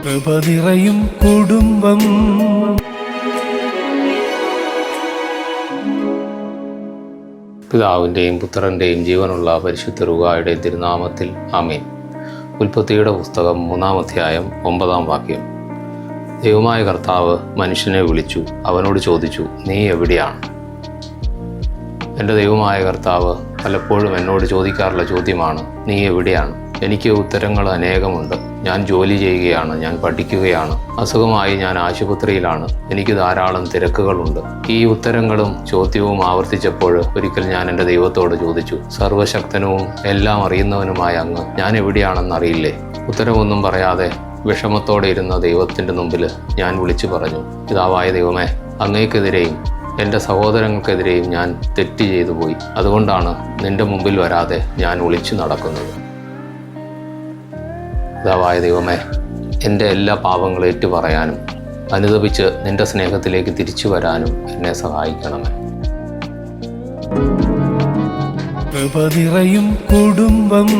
കൃപ നിറയും കുടുംബം. പിതാവിൻ്റെയും പുത്രൻ്റെയും ജീവനുള്ള പരിശുദ്ധ റൂഹായുടെ തിരുനാമത്തിൽ ആമേൻ. ഉൽപ്പത്തിയുടെ പുസ്തകം 3-ാം അധ്യായം 9-ാം വാക്യം. ദൈവമായ കർത്താവ് മനുഷ്യനെ വിളിച്ചു, അവനോട് ചോദിച്ചു, നീ എവിടെയാണ്? എൻ്റെ ദൈവമായ കർത്താവ് പലപ്പോഴും എന്നോട് ചോദിക്കാറുള്ള ചോദ്യമാണ്, നീ എവിടെയാണ്? എനിക്ക് ഉത്തരങ്ങൾ അനേകമുണ്ട്. ഞാൻ ജോലി ചെയ്യുകയാണ്, ഞാൻ പഠിക്കുകയാണ്, അസുഖമായി ഞാൻ ആശുപത്രിയിലാണ്, എനിക്ക് ധാരാളം തിരക്കുകളുണ്ട്. ഈ ഉത്തരങ്ങളും ചോദ്യവും ആവർത്തിച്ചപ്പോൾ ഒരിക്കൽ ഞാൻ എൻ്റെ ദൈവത്തോട് ചോദിച്ചു, സർവശക്തനവും എല്ലാം അറിയുന്നവനുമായ അങ്ങ് ഞാൻ എവിടെയാണെന്ന് അറിയില്ലേ? ഉത്തരമൊന്നും പറയാതെ വിഷമത്തോടെ ഇരുന്ന ദൈവത്തിൻ്റെ മുമ്പിൽ ഞാൻ വിളിച്ചു പറഞ്ഞു, പിതാവായ ദൈവമേ, അങ്ങേക്കെതിരെയും എൻ്റെ സഹോദരങ്ങൾക്കെതിരെയും ഞാൻ തെറ്റ് ചെയ്തു പോയി. അതുകൊണ്ടാണ് നിൻ്റെ മുമ്പിൽ വരാതെ ഞാൻ ഒളിച്ചു നടക്കുന്നത്. പിതാവായ ദൈവമേ, എൻ്റെ എല്ലാ പാപങ്ങളും ഏറ്റുപറയാനും അനുതപിച്ച് നിൻ്റെ സ്നേഹത്തിലേക്ക് തിരിച്ചു വരാനും എന്നെ സഹായിക്കണമേ. കൃപ നിറയും കുടുംബം.